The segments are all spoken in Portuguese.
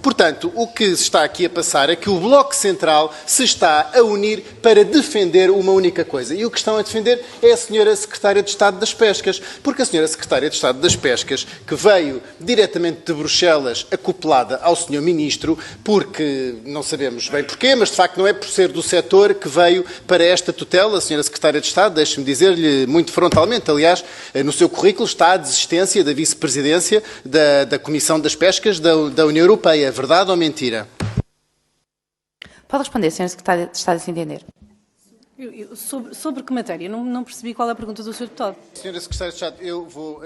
Portanto, o que se está aqui a passar é que o Bloco Central se está a unir para defender uma única coisa. E o que estão a defender é a senhora Secretária de Estado das Pescas. Porque a senhora Secretária de Estado das Pescas, que veio diretamente de Bruxelas acoplada ao senhor Ministro, porque não sabemos bem porquê, mas de facto não é por ser do setor que veio para esta tutela. A senhora Secretária de Estado, deixe-me dizer-lhe muito frontalmente, aliás, no seu currículo está a desistência da vice-presidência da Comissão das Pescas da União Europeia. Verdade ou mentira? Pode responder, Sra. Secretária de Estado, se entender. Sobre que matéria? Não percebi qual é a pergunta do Sr. Deputado. Senhora Secretária de Estado, eu vou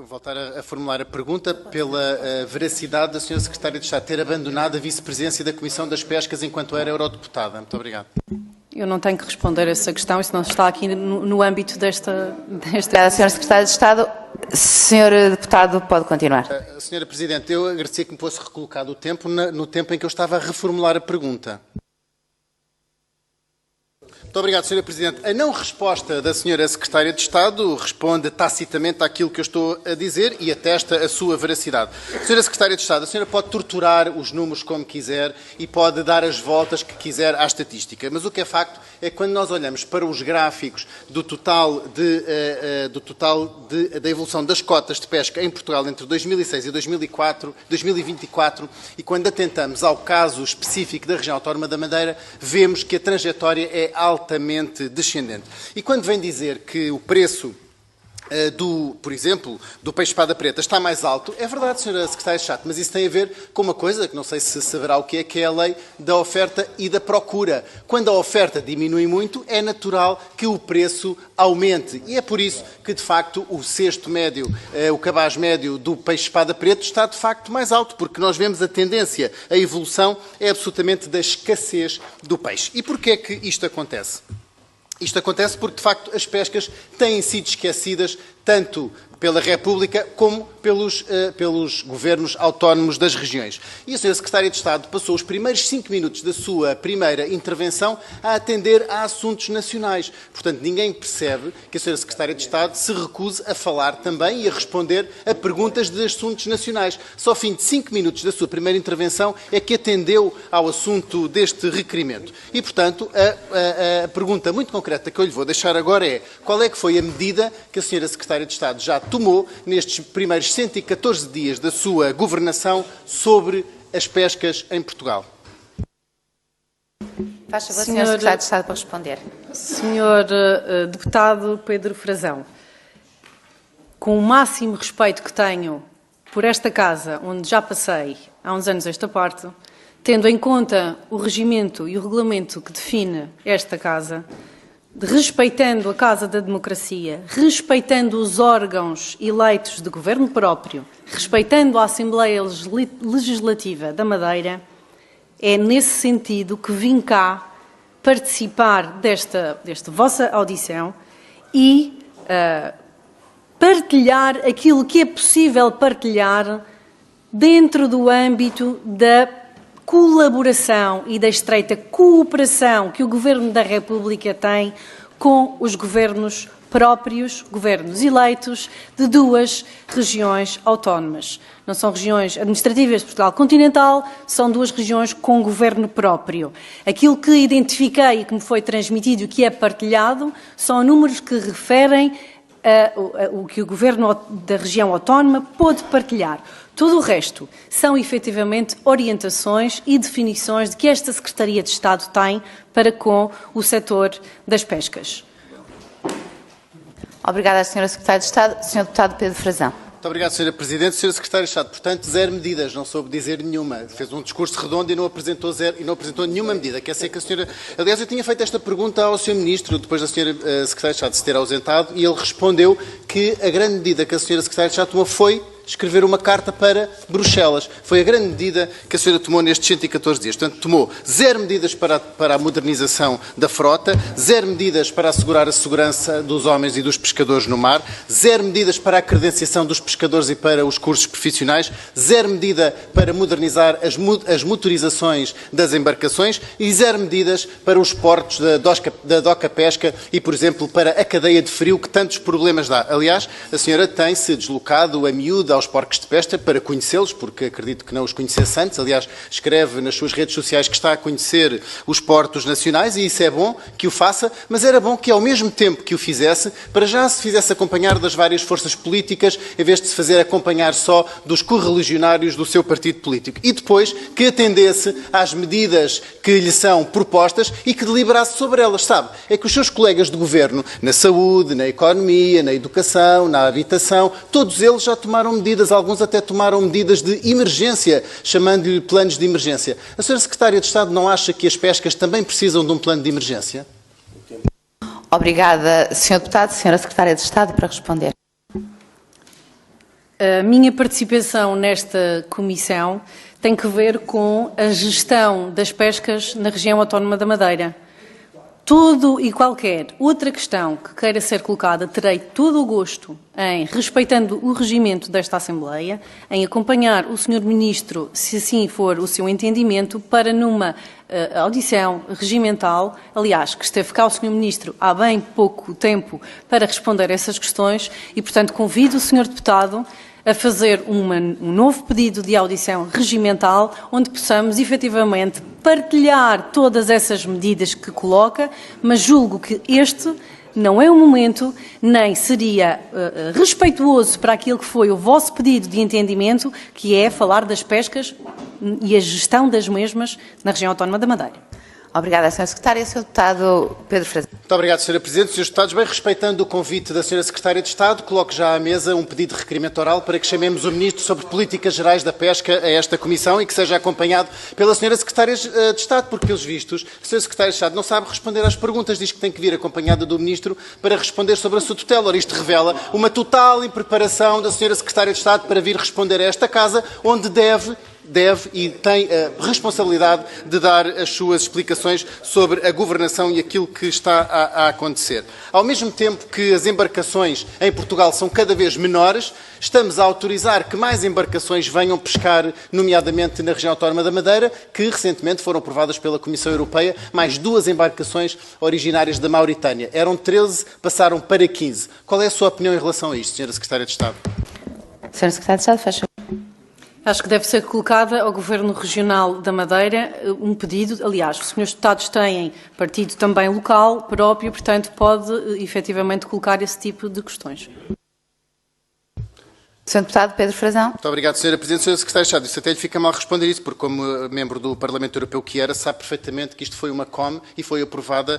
voltar a formular a pergunta pela veracidade da Senhora Secretária de Estado ter abandonado a vice-presidência da Comissão das Pescas enquanto era eurodeputada. Muito obrigado. Eu não tenho que responder a essa questão, isso não está aqui no âmbito desta... Obrigada, Sra. Secretária de Estado. Sr. Deputado, pode continuar. Senhora Presidente, eu agradecia que me fosse recolocado o tempo no tempo em que eu estava a reformular a pergunta. Muito obrigado, Sra. Presidente. A não resposta da Sra. Secretária de Estado responde tacitamente àquilo que eu estou a dizer e atesta a sua veracidade. Sra. Secretária de Estado, a senhora pode torturar os números como quiser e pode dar as voltas que quiser à estatística, mas o que é facto é que quando nós olhamos para os gráficos do total da evolução das cotas de pesca em Portugal entre 2006 e 2024 e quando atentamos ao caso específico da região autónoma da Madeira, vemos que a trajetória é altamente descendente. E quando vem dizer que o preço por exemplo, do peixe espada preta está mais alto, é verdade, Sra. Secretária de Estado, mas isso tem a ver com uma coisa que não sei se saberá o que é a lei da oferta e da procura. Quando a oferta diminui muito, é natural que o preço aumente. E é por isso que, de facto, o cesto médio, o cabaz médio do peixe espada preto está, de facto, mais alto, porque nós vemos a tendência, a evolução é absolutamente da escassez do peixe. E porquê é que isto acontece? Isto acontece porque, de facto, as pescas têm sido esquecidas tanto pela República como pelos governos autónomos das regiões. E a Sra. Secretária de Estado passou os primeiros 5 minutos da sua primeira intervenção a atender a assuntos nacionais. Portanto, ninguém percebe que a Sra. Secretária de Estado se recuse a falar também e a responder a perguntas de assuntos nacionais. Só ao fim de 5 minutos da sua primeira intervenção é que atendeu ao assunto deste requerimento. E, portanto, a pergunta muito concreta que eu lhe vou deixar agora é: qual é que foi a medida que a Sra. Secretária de Estado já tomou nestes primeiros 114 dias da sua governação sobre as pescas em Portugal? Faz favor, Sr. Secretário de Estado, para responder. Senhor Deputado Pedro Frazão, com o máximo respeito que tenho por esta casa, onde já passei há uns anos esta parte, tendo em conta o regimento e o regulamento que define esta casa, respeitando a Casa da Democracia, respeitando os órgãos eleitos de governo próprio, respeitando a Assembleia Legislativa da Madeira, é nesse sentido que vim cá participar desta vossa audição e partilhar aquilo que é possível partilhar dentro do âmbito da colaboração e da estreita cooperação que o Governo da República tem com os governos próprios, governos eleitos, de 2 regiões autónomas. Não são regiões administrativas de Portugal continental, são 2 regiões com governo próprio. Aquilo que identifiquei e que me foi transmitido e que é partilhado são números que referem o que o Governo da região autónoma pôde partilhar. Todo o resto são, efetivamente, orientações e definições de que esta Secretaria de Estado tem para com o setor das pescas. Obrigada, Sra. Secretária de Estado. Sr. Deputado Pedro Frazão. Muito obrigado, Sra. Presidente. Sra. Secretária de Estado, portanto, 0 medidas, não soube dizer nenhuma. Fez um discurso redondo e não apresentou nenhuma medida. Quer dizer que a senhora... Aliás, eu tinha feito esta pergunta ao Sr. Ministro, depois da Sra. Secretária de Estado se ter ausentado, e ele respondeu que a grande medida que a Sra. Secretária de Estado tomou foi escrever uma carta para Bruxelas. Foi a grande medida que a senhora tomou nestes 114 dias. Portanto, tomou 0 medidas para a modernização da frota, 0 medidas para assegurar a segurança dos homens e dos pescadores no mar, 0 medidas para a credenciação dos pescadores e para os cursos profissionais, 0 medida para modernizar as motorizações das embarcações e 0 medidas para os portos da Doca Pesca e, por exemplo, para a cadeia de frio que tantos problemas dá. Aliás, a senhora tem-se deslocado a miúdo aos porcos de pesca para conhecê-los, porque acredito que não os conhecesse antes. Aliás, escreve nas suas redes sociais que está a conhecer os portos nacionais e isso é bom que o faça, mas era bom que ao mesmo tempo que o fizesse, para já se fizesse acompanhar das várias forças políticas, em vez de se fazer acompanhar só dos correligionários do seu partido político. E depois que atendesse às medidas que lhe são propostas e que deliberasse sobre elas, sabe? É que os seus colegas de governo, na saúde, na economia, na educação, na habitação, todos eles já tomaram medidas, alguns até tomaram medidas de emergência, chamando-lhe planos de emergência. A senhora Secretária de Estado não acha que as pescas também precisam de um plano de emergência? Obrigada, Sr. Deputado. Senhora Secretária de Estado, para responder. A minha participação nesta comissão tem que ver com a gestão das pescas na região autónoma da Madeira. Tudo e qualquer outra questão que queira ser colocada, terei todo o gosto em, respeitando o regimento desta Assembleia, em acompanhar o Sr. Ministro, se assim for o seu entendimento, para numa audição regimental, aliás, que esteve cá o Sr. Ministro há bem pouco tempo para responder a essas questões e, portanto, convido o Sr. Deputado a fazer um novo pedido de audição regimental, onde possamos, efetivamente, partilhar todas essas medidas que coloca, mas julgo que este não é o momento, nem seria respeituoso para aquilo que foi o vosso pedido de entendimento, que é falar das pescas e a gestão das mesmas na região autónoma da Madeira. Obrigada, Sra. Secretária. Sr. Deputado Pedro Frazão. Muito obrigado, Sra. Presidente. Srs. Deputados, bem respeitando o convite da Sra. Secretária de Estado, coloco já à mesa um pedido de requerimento oral para que chamemos o Ministro sobre Políticas Gerais da Pesca a esta Comissão e que seja acompanhado pela Sra. Secretária de Estado, porque, pelos vistos, a Sra. Secretária de Estado não sabe responder às perguntas, diz que tem que vir acompanhada do Ministro para responder sobre a sua tutela. Ora, isto revela uma total impreparação da Sra. Secretária de Estado para vir responder a esta Casa, onde deve e tem a responsabilidade de dar as suas explicações sobre a governação e aquilo que está a acontecer. Ao mesmo tempo que as embarcações em Portugal são cada vez menores, estamos a autorizar que mais embarcações venham pescar, nomeadamente na região autónoma da Madeira, que recentemente foram aprovadas pela Comissão Europeia, mais 2 embarcações originárias da Mauritânia. Eram 13, passaram para 15. Qual é a sua opinião em relação a isto, Sra. Secretária de Estado? Sra. Secretária de Estado, fecha. Acho que deve ser colocada ao Governo Regional da Madeira um pedido. Aliás, os senhores deputados têm partido também local próprio, portanto, pode efetivamente colocar esse tipo de questões. Sr. Deputado Pedro Frazão. Muito obrigado, Sra. Presidente. Sra. Secretária de Estado, isso até lhe fica mal responder isso, porque como membro do Parlamento Europeu que era, sabe perfeitamente que isto foi uma COM e foi aprovada,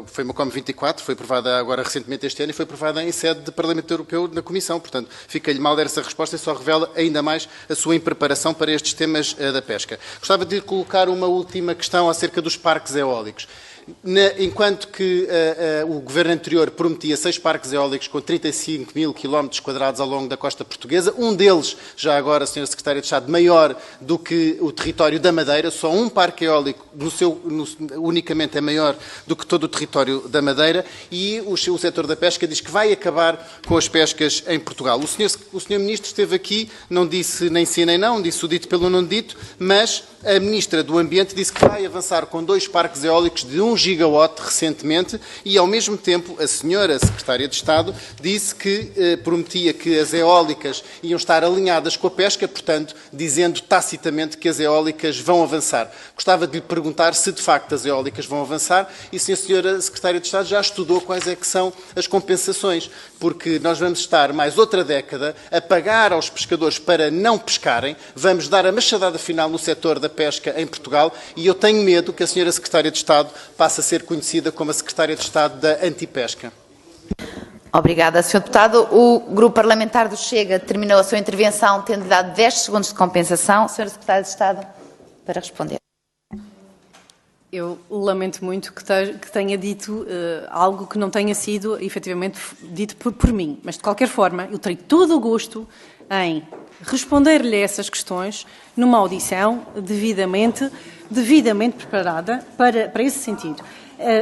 foi uma COM 24, foi aprovada agora recentemente este ano e foi aprovada em sede do Parlamento Europeu na Comissão. Portanto, fica-lhe mal dar essa resposta e só revela ainda mais a sua impreparação para estes temas da pesca. Gostava de lhe colocar uma última questão acerca dos parques eólicos. Enquanto que o governo anterior prometia 6 parques eólicos com 35 mil quilómetros quadrados ao longo da costa portuguesa, um deles, já agora, Sra. Secretária de Estado, maior do que o território da Madeira, só um parque eólico unicamente é maior do que todo o território da Madeira, e o setor da pesca diz que vai acabar com as pescas em Portugal. O Sr. Ministro esteve aqui, não disse nem sim nem não, disse o dito pelo não dito, mas a Ministra do Ambiente disse que vai avançar com 2 parques eólicos de 1 gigawatt recentemente e, ao mesmo tempo, a senhora Secretária de Estado disse que prometia que as eólicas iam estar alinhadas com a pesca, portanto, dizendo tacitamente que as eólicas vão avançar. Gostava de lhe perguntar se, de facto, as eólicas vão avançar e se a senhora Secretária de Estado já estudou quais é que são as compensações, porque nós vamos estar mais outra década a pagar aos pescadores para não pescarem, vamos dar a machadada final no setor da pesca em Portugal e eu tenho medo que a senhora Secretária de Estado passe a ser conhecida como a Secretária de Estado da antipesca. Obrigada, Sr. Deputado. O Grupo Parlamentar do Chega terminou a sua intervenção tendo dado 10 segundos de compensação. Sra. Secretária de Estado, para responder. Eu lamento muito que tenha dito algo que não tenha sido efetivamente dito por mim, mas de qualquer forma eu terei todo o gosto em responder-lhe a essas questões numa audição devidamente preparada para esse sentido.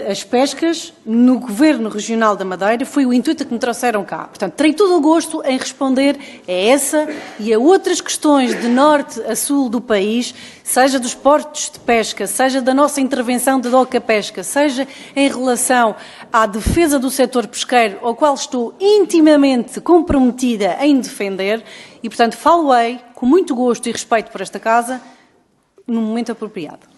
as pescas no Governo Regional da Madeira, foi o intuito que me trouxeram cá. Portanto, terei todo o gosto em responder a essa e a outras questões de norte a sul do país, seja dos portos de pesca, seja da nossa intervenção de doca pesca, seja em relação à defesa do setor pesqueiro, ao qual estou intimamente comprometida em defender, e, portanto, falo-ei com muito gosto e respeito por esta Casa, no momento apropriado.